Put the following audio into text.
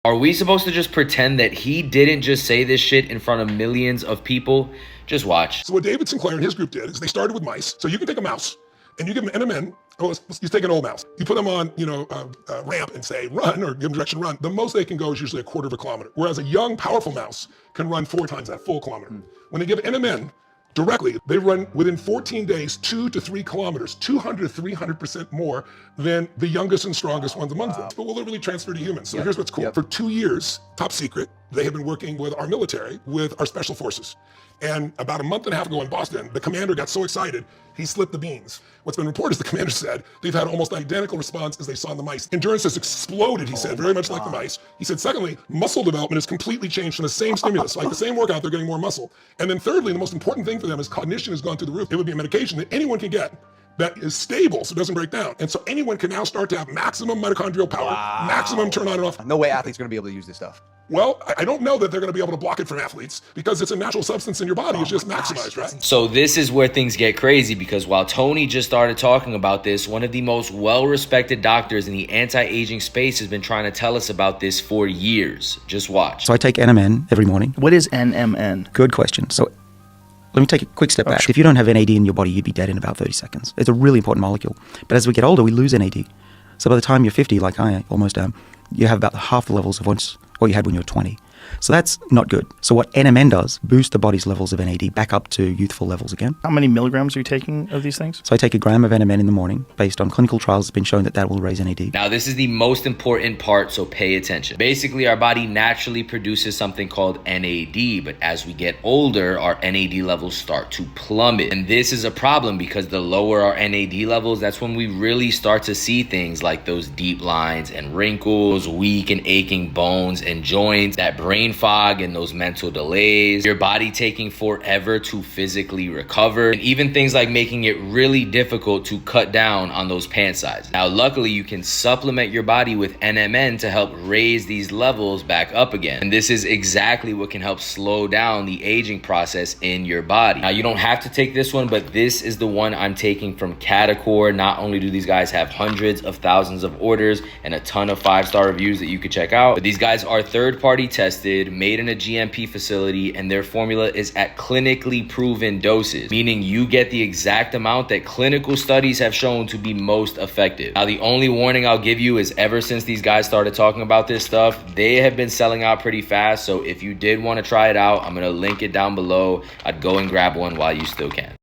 Are we supposed to just pretend that he didn't just say this shit in front of millions of people? Just watch. So what David Sinclair and his group did is they started with mice. So you can take a mouse and you give them NMN. Oh, you take an old mouse. You put them on, a ramp and say run, or give them direction run. The most they can go is usually a quarter of a kilometer. Whereas a young, powerful mouse can run 4 times that full kilometer. When they give NMN directly, they run within 14 days 2 to 3 kilometers, 200 to 300% more than the youngest and strongest ones among them. But will it really transfer to humans? So here's what's cool. For 2 years, top secret, they have been working with our military, with our special forces. And about a month and a half ago in Boston, the commander got so excited, he slipped the beans. What's been reported is the commander said they've had almost identical response as they saw in the mice. Endurance has exploded, he said, very much like the mice. He said, secondly, muscle development has completely changed from the same stimulus, like the same workout, they're getting more muscle. And then thirdly, the most important thing for them is cognition has gone through the roof. It would be a medication that anyone can get that is stable, so it doesn't break down. And so anyone can now start to have maximum mitochondrial power, maximum turn on and off. No way athletes are gonna be able to use this stuff. Well, I don't know that they're going to be able to block it from athletes because it's a natural substance in your body. It's just maximized, right? So this is where things get crazy, because while Tony just started talking about this, one of the most well-respected doctors in the anti-aging space has been trying to tell us about this for years. Just watch. So I take NMN every morning. What is NMN? Good question. So let me take a quick step back. If you don't have NAD in your body, you'd be dead in about 30 seconds. It's a really important molecule. But as we get older, we lose NAD. So by the time you're 50, like I almost am, you have about half the levels of what you had when you were 20. So that's not good. So what NMN does, boost the body's levels of NAD back up to youthful levels again. How many milligrams are you taking of these things? So I take a gram of NMN in the morning. Based on clinical trials, it's been shown that that will raise NAD. Now, this is the most important part, so pay attention. Basically, our body naturally produces something called NAD, but as we get older, our NAD levels start to plummet. And this is a problem because the lower our NAD levels, that's when we really start to see things like those deep lines and wrinkles, weak and aching bones and joints, that brain fog and those mental delays, your body taking forever to physically recover, and even things like making it really difficult to cut down on those pant sizes. Now, luckily, you can supplement your body with NMN to help raise these levels back up again. And this is exactly what can help slow down the aging process in your body. Now, you don't have to take this one, but this is the one I'm taking from Catacor. Not only do these guys have hundreds of thousands of orders and a ton of 5-star reviews that you could check out, but these guys are third-party tested, made in a GMP facility, and their formula is at clinically proven doses, meaning you get the exact amount that clinical studies have shown to be most effective. Now, the only warning I'll give you is ever since these guys started talking about this stuff, they have been selling out pretty fast. So if you did want to try it out, I'm going to link it down below. I'd go and grab one while you still can.